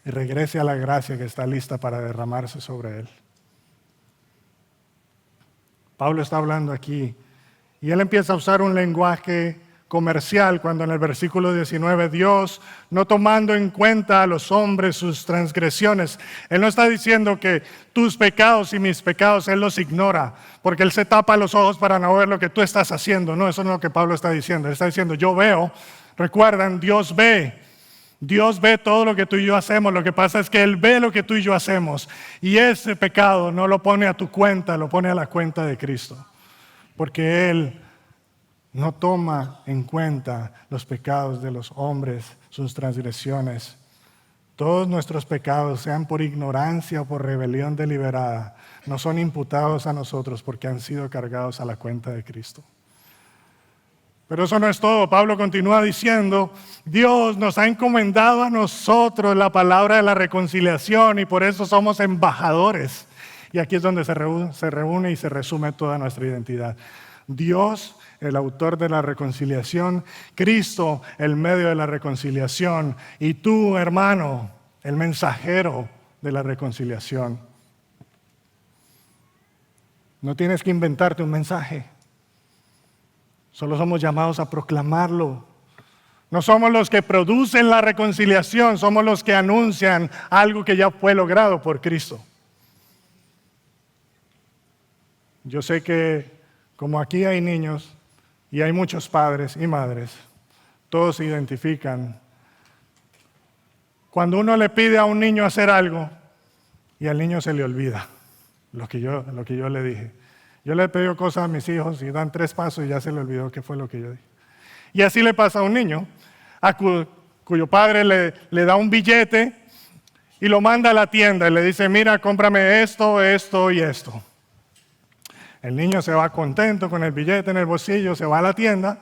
y regrese a la gracia que está lista para derramarse sobre él. Pablo está hablando aquí y él empieza a usar un lenguaje comercial cuando en el versículo 19, Dios no tomando en cuenta a los hombres sus transgresiones. Él no está diciendo que tus pecados y mis pecados Él los ignora, porque Él se tapa los ojos para no ver lo que tú estás haciendo. No, eso no es lo que Pablo está diciendo. Él está diciendo, yo veo, recuerdan, Dios ve todo lo que tú y yo hacemos. Lo que pasa es que Él ve lo que tú y yo hacemos. Y ese pecado no lo pone a tu cuenta, lo pone a la cuenta de Cristo. Porque Él no toma en cuenta los pecados de los hombres, sus transgresiones. Todos nuestros pecados, sean por ignorancia o por rebelión deliberada, no son imputados a nosotros porque han sido cargados a la cuenta de Cristo. Pero eso no es todo. Pablo continúa diciendo, Dios nos ha encomendado a nosotros la palabra de la reconciliación y por eso somos embajadores. Y aquí es donde se reúne y se resume toda nuestra identidad. Dios, el autor de la reconciliación, Cristo, el medio de la reconciliación, y tú, hermano, el mensajero de la reconciliación. No tienes que inventarte un mensaje. Solo somos llamados a proclamarlo. No somos los que producen la reconciliación, somos los que anuncian algo que ya fue logrado por Cristo. Yo sé que como aquí hay niños y hay muchos padres y madres, todos se identifican. Cuando uno le pide a un niño hacer algo y al niño se le olvida lo que yo le dije. Yo le he pedido cosas a mis hijos y dan 3 pasos y ya se le olvidó qué fue lo que yo dije. Y así le pasa a un niño, cuyo padre le da un billete y lo manda a la tienda y le dice, mira, cómprame esto, esto y esto. El niño se va contento con el billete en el bolsillo, se va a la tienda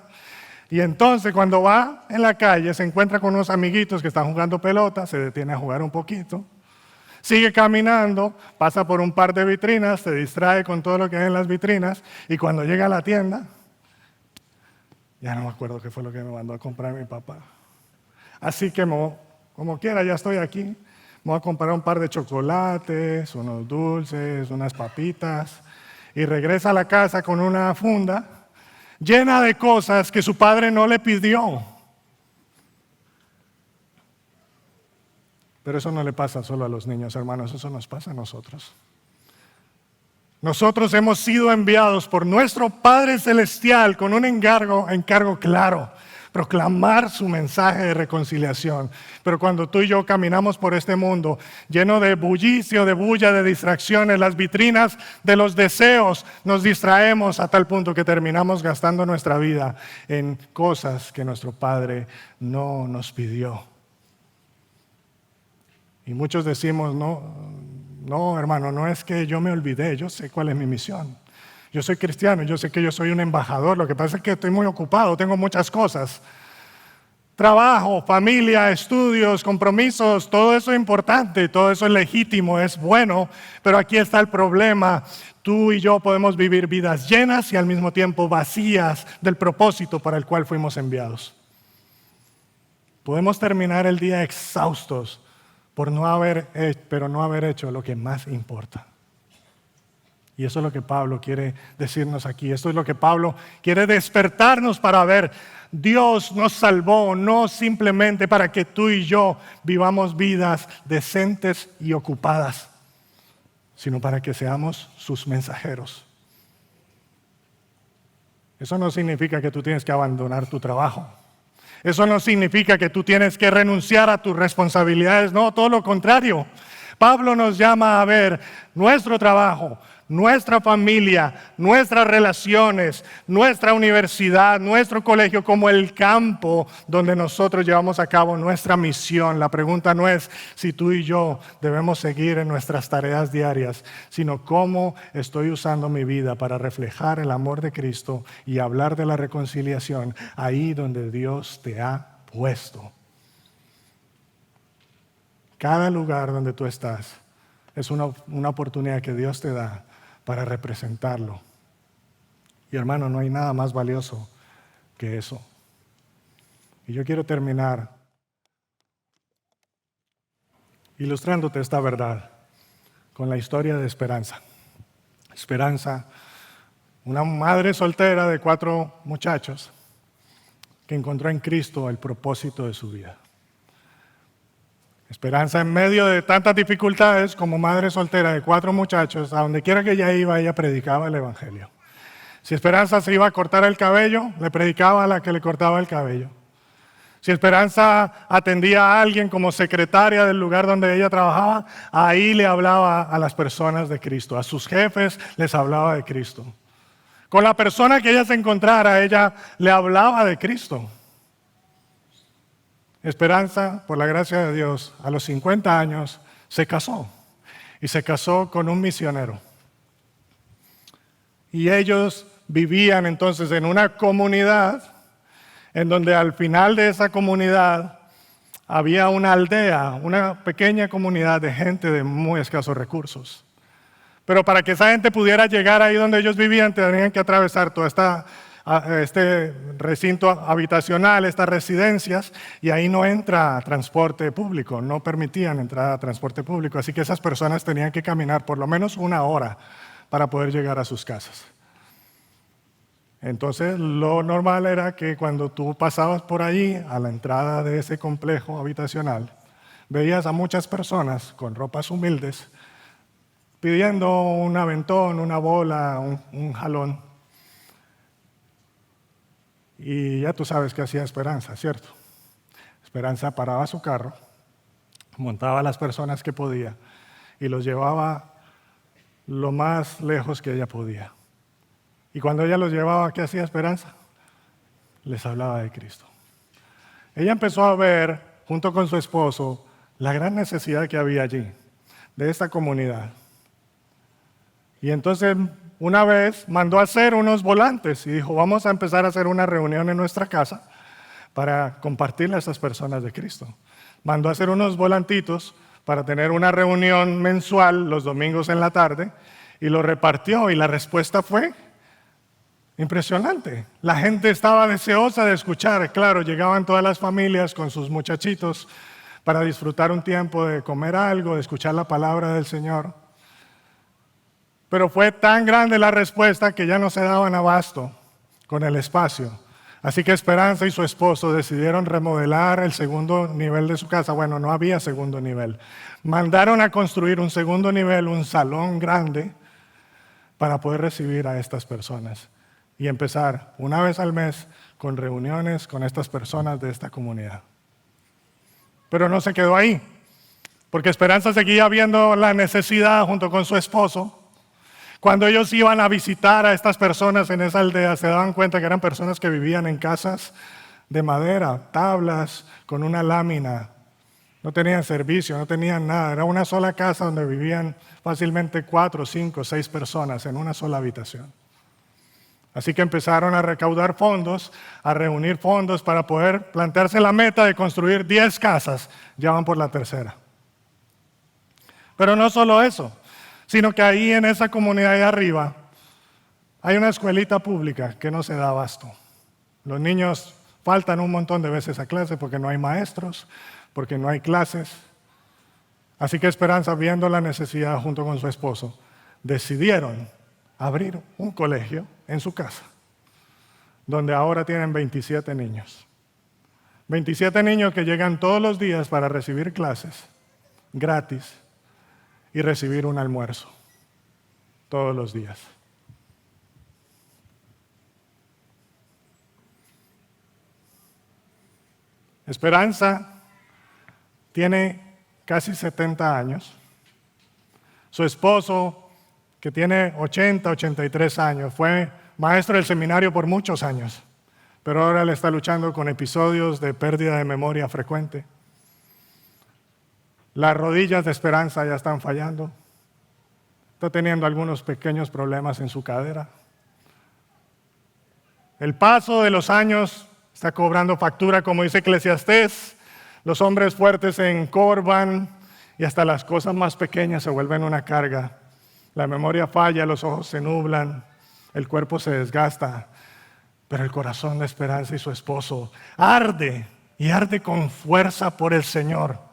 y entonces cuando va en la calle se encuentra con unos amiguitos que están jugando pelota, se detiene a jugar un poquito. Sigue caminando, pasa por un par de vitrinas, se distrae con todo lo que hay en las vitrinas y cuando llega a la tienda, ya no me acuerdo qué fue lo que me mandó a comprar mi papá. Así que como quiera, ya estoy aquí, me voy a comprar un par de chocolates, unos dulces, unas papitas y regresa a la casa con una funda llena de cosas que su padre no le pidió. Pero eso no le pasa solo a los niños, hermanos, eso nos pasa a nosotros. Nosotros hemos sido enviados por nuestro Padre Celestial con un encargo claro, proclamar su mensaje de reconciliación. Pero cuando tú y yo caminamos por este mundo lleno de bullicio, de bulla, de distracciones, las vitrinas de los deseos, nos distraemos a tal punto que terminamos gastando nuestra vida en cosas que nuestro Padre no nos pidió. Y muchos decimos, no, hermano, no es que yo me olvidé, yo sé cuál es mi misión. Yo soy cristiano, yo sé que yo soy un embajador, lo que pasa es que estoy muy ocupado, tengo muchas cosas. Trabajo, familia, estudios, compromisos, todo eso es importante, todo eso es legítimo, es bueno, pero aquí está el problema. Tú y yo podemos vivir vidas llenas y al mismo tiempo vacías del propósito para el cual fuimos enviados. Podemos terminar el día exhaustos, pero no haber hecho lo que más importa. Y eso es lo que Pablo quiere decirnos aquí. Esto es lo que Pablo quiere despertarnos para ver. Dios nos salvó no simplemente para que tú y yo vivamos vidas decentes y ocupadas, sino para que seamos sus mensajeros. Eso no significa que tú tienes que abandonar tu trabajo. Eso no significa que tú tienes que renunciar a tus responsabilidades. No, todo lo contrario. Pablo nos llama a ver nuestro trabajo, nuestra familia, nuestras relaciones, nuestra universidad, nuestro colegio como el campo donde nosotros llevamos a cabo nuestra misión. La pregunta no es si tú y yo debemos seguir en nuestras tareas diarias, sino cómo estoy usando mi vida para reflejar el amor de Cristo y hablar de la reconciliación ahí donde Dios te ha puesto. Cada lugar donde tú estás es una oportunidad que Dios te da para representarlo. Y hermano, no hay nada más valioso que eso. Y yo quiero terminar ilustrándote esta verdad con la historia de Esperanza. Esperanza, una madre soltera de 4 muchachos que encontró en Cristo el propósito de su vida. Esperanza, en medio de tantas dificultades, como madre soltera de 4 muchachos, a donde quiera que ella iba, ella predicaba el Evangelio. Si Esperanza se iba a cortar el cabello, le predicaba a la que le cortaba el cabello. Si Esperanza atendía a alguien como secretaria del lugar donde ella trabajaba, ahí le hablaba a las personas de Cristo, a sus jefes les hablaba de Cristo. Con la persona que ella se encontrara, ella le hablaba de Cristo. Esperanza, por la gracia de Dios, a los 50 años se casó y se casó con un misionero. Y ellos vivían entonces en una comunidad en donde al final de esa comunidad había una aldea, una pequeña comunidad de gente de muy escasos recursos. Pero para que esa gente pudiera llegar ahí donde ellos vivían, tenían que atravesar toda este recinto habitacional, estas residencias, y ahí no entra transporte público, no permitían entrar a transporte público, así que esas personas tenían que caminar por lo menos 1 hora para poder llegar a sus casas. Entonces lo normal era que cuando tú pasabas por allí, a la entrada de ese complejo habitacional, veías a muchas personas con ropas humildes pidiendo un aventón, una bola, un jalón. Y ya tú sabes qué hacía Esperanza, ¿cierto? Esperanza paraba su carro, montaba a las personas que podía y los llevaba lo más lejos que ella podía. Y cuando ella los llevaba, ¿qué hacía Esperanza? Les hablaba de Cristo. Ella empezó a ver, junto con su esposo, la gran necesidad que había allí, de esta comunidad. Y entonces una vez mandó a hacer unos volantes y dijo, vamos a empezar a hacer una reunión en nuestra casa para compartirle a estas personas de Cristo. Mandó a hacer unos volantitos para tener una reunión mensual los domingos en la tarde y lo repartió y la respuesta fue impresionante. La gente estaba deseosa de escuchar. Claro, llegaban todas las familias con sus muchachitos para disfrutar un tiempo de comer algo, de escuchar la palabra del Señor. Pero fue tan grande la respuesta que ya no se daban abasto con el espacio. Así que Esperanza y su esposo decidieron remodelar el segundo nivel de su casa. Bueno, no había segundo nivel. Mandaron a construir un segundo nivel, un salón grande, para poder recibir a estas personas. Y empezar una vez al mes con reuniones con estas personas de esta comunidad. Pero no se quedó ahí, porque Esperanza seguía viendo la necesidad junto con su esposo. Cuando ellos iban a visitar a estas personas en esa aldea, se daban cuenta que eran personas que vivían en casas de madera, tablas, con una lámina. No tenían servicio, no tenían nada. Era una sola casa donde vivían fácilmente 4, 5, 6 personas en una sola habitación. Así que empezaron a recaudar fondos, a reunir fondos para poder plantearse la meta de construir 10 casas. Ya van por la 3ª. Pero no solo eso, sino que ahí en esa comunidad de arriba hay una escuelita pública que no se da abasto. Los niños faltan un montón de veces a clase porque no hay maestros, porque no hay clases. Así que Esperanza, viendo la necesidad junto con su esposo, decidieron abrir un colegio en su casa, donde ahora tienen 27 niños. 27 niños que llegan todos los días para recibir clases gratis y recibir un almuerzo todos los días. Esperanza tiene casi 70 años. Su esposo, que tiene 80, 83 años, fue maestro del seminario por muchos años, pero ahora le está luchando con episodios de pérdida de memoria frecuente. Las rodillas de Esperanza ya están fallando. Está teniendo algunos pequeños problemas en su cadera. El paso de los años está cobrando factura, como dice Eclesiastés. Los hombres fuertes se encorvan y hasta las cosas más pequeñas se vuelven una carga. La memoria falla, los ojos se nublan, el cuerpo se desgasta, pero el corazón de Esperanza y su esposo arde y arde con fuerza por el Señor.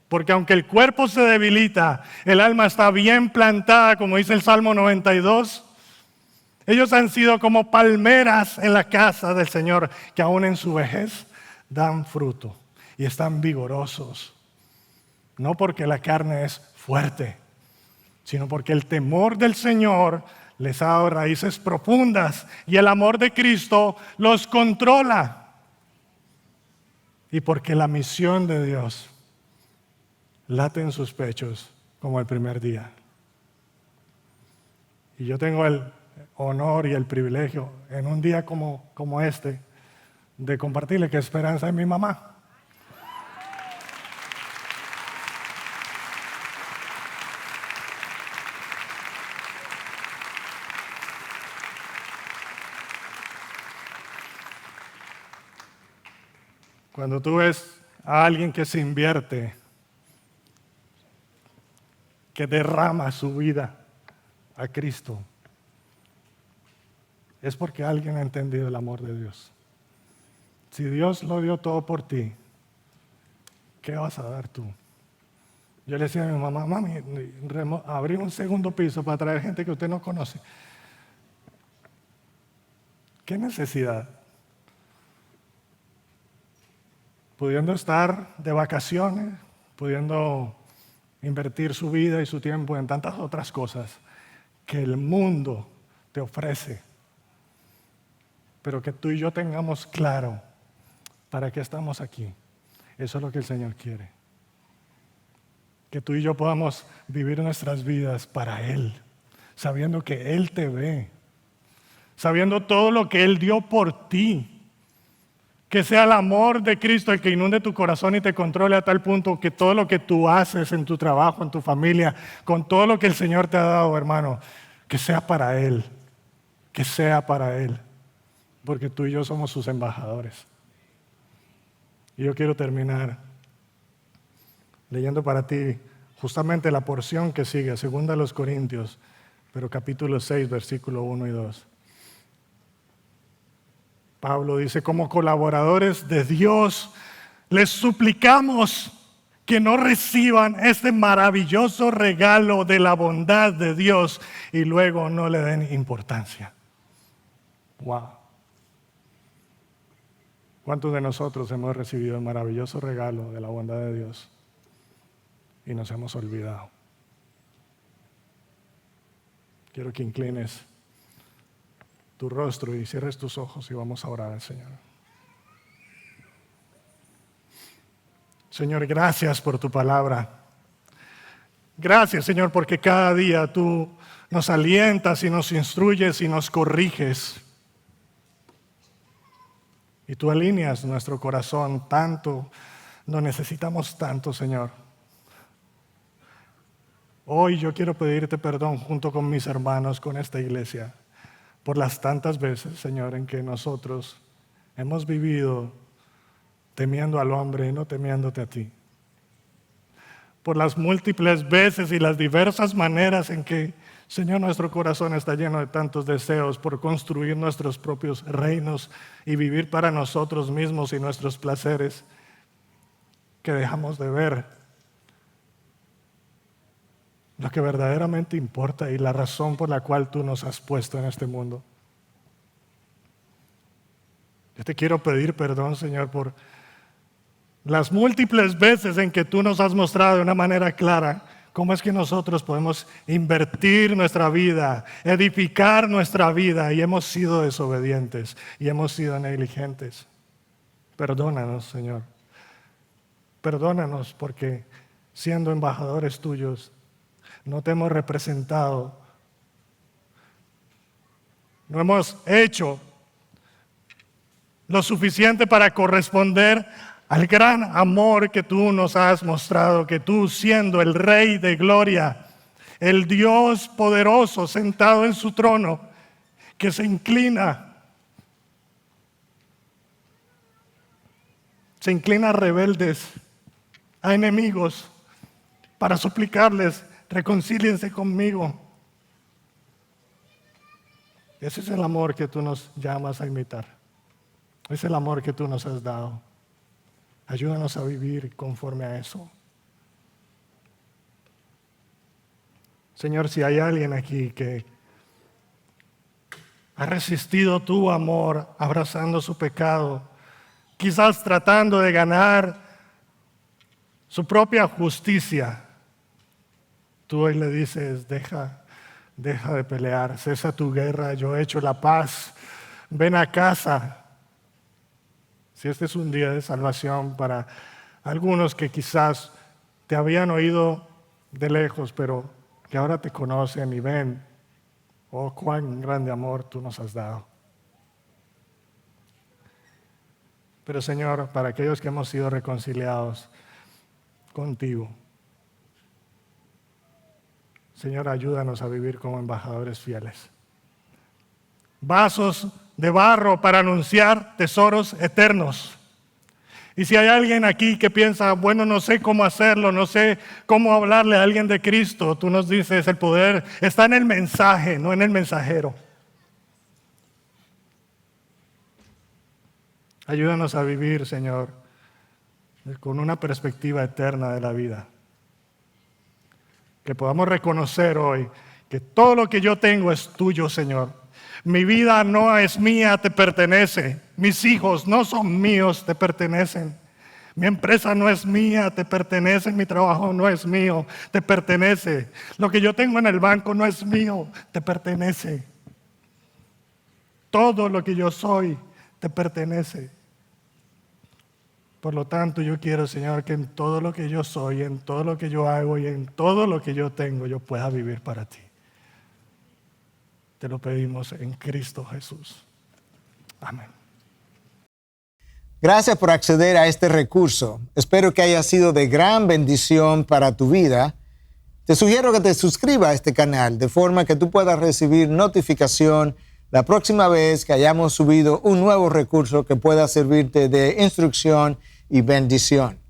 Porque aunque el cuerpo se debilita, el alma está bien plantada, como dice el Salmo 92. Ellos han sido como palmeras en la casa del Señor, que aún en su vejez dan fruto y están vigorosos. No porque la carne es fuerte, sino porque el temor del Señor les ha dado raíces profundas y el amor de Cristo los controla. Y porque la misión de Dios late en sus pechos como el primer día. Y yo tengo el honor y el privilegio en un día como este de compartirle que Esperanza es mi mamá. Cuando tú ves a alguien que se invierte, que derrama su vida a Cristo, es porque alguien ha entendido el amor de Dios. Si Dios lo dio todo por ti, ¿qué vas a dar tú? Yo le decía a mi mamá, mami, abrí un segundo piso para traer gente que usted no conoce. ¿Qué necesidad? Pudiendo estar de vacaciones, pudiendo invertir su vida y su tiempo en tantas otras cosas que el mundo te ofrece, pero que tú y yo tengamos claro para qué estamos aquí. Eso es lo que el Señor quiere. Que tú y yo podamos vivir nuestras vidas para Él, sabiendo que Él te ve, sabiendo todo lo que Él dio por ti. Que sea el amor de Cristo el que inunde tu corazón y te controle a tal punto que todo lo que tú haces en tu trabajo, en tu familia, con todo lo que el Señor te ha dado, hermano, que sea para Él, que sea para Él, porque tú y yo somos sus embajadores. Y yo quiero terminar leyendo para ti justamente la porción que sigue, 2 Corintios, pero capítulo 6, versículo 1 y 2. Pablo dice, como colaboradores de Dios, les suplicamos que no reciban este maravilloso regalo de la bondad de Dios y luego no le den importancia. Wow. ¿Cuántos de nosotros hemos recibido el maravilloso regalo de la bondad de Dios y nos hemos olvidado? Quiero que inclines tu rostro y cierres tus ojos y vamos a orar al Señor. Señor, gracias por tu palabra. Gracias, Señor, porque cada día tú nos alientas y nos instruyes y nos corriges. Y tú alineas nuestro corazón tanto, nos necesitamos tanto, Señor. Hoy yo quiero pedirte perdón junto con mis hermanos, con esta iglesia, por las tantas veces, Señor, en que nosotros hemos vivido temiendo al hombre y no temiéndote a ti. Por las múltiples veces y las diversas maneras en que, Señor, nuestro corazón está lleno de tantos deseos por construir nuestros propios reinos y vivir para nosotros mismos y nuestros placeres, que dejamos de ver lo que verdaderamente importa y la razón por la cual tú nos has puesto en este mundo. Yo te quiero pedir perdón, Señor, por las múltiples veces en que tú nos has mostrado de una manera clara cómo es que nosotros podemos invertir nuestra vida, edificar nuestra vida, y hemos sido desobedientes y hemos sido negligentes. Perdónanos, Señor. Perdónanos porque siendo embajadores tuyos no te hemos representado, no hemos hecho lo suficiente para corresponder al gran amor que tú nos has mostrado, que tú siendo el Rey de Gloria, el Dios poderoso sentado en su trono, que se inclina a rebeldes, a enemigos, para suplicarles, reconcíliense conmigo. Ese es el amor que tú nos llamas a imitar. Es el amor que tú nos has dado. Ayúdanos a vivir conforme a eso. Señor, si hay alguien aquí que ha resistido tu amor, abrazando su pecado, quizás tratando de ganar su propia justicia, tú hoy le dices, deja de pelear, cesa tu guerra, yo he hecho la paz, ven a casa. Si este es un día de salvación para algunos que quizás te habían oído de lejos, pero que ahora te conocen y ven, oh, cuán grande amor tú nos has dado. Pero Señor, para aquellos que hemos sido reconciliados contigo, Señor, ayúdanos a vivir como embajadores fieles. Vasos de barro para anunciar tesoros eternos. Y si hay alguien aquí que piensa, bueno, no sé cómo hacerlo, no sé cómo hablarle a alguien de Cristo, tú nos dices, el poder está en el mensaje, no en el mensajero. Ayúdanos a vivir, Señor, con una perspectiva eterna de la vida. Que podamos reconocer hoy que todo lo que yo tengo es tuyo, Señor. Mi vida no es mía, te pertenece. Mis hijos no son míos, te pertenecen. Mi empresa no es mía, te pertenece. Mi trabajo no es mío, te pertenece. Lo que yo tengo en el banco no es mío, te pertenece. Todo lo que yo soy te pertenece. Por lo tanto, yo quiero, Señor, que en todo lo que yo soy, en todo lo que yo hago y en todo lo que yo tengo, yo pueda vivir para ti. Te lo pedimos en Cristo Jesús. Amén. Gracias por acceder a este recurso. Espero que haya sido de gran bendición para tu vida. Te sugiero que te suscribas a este canal de forma que tú puedas recibir notificación la próxima vez que hayamos subido un nuevo recurso que pueda servirte de instrucción y bendición.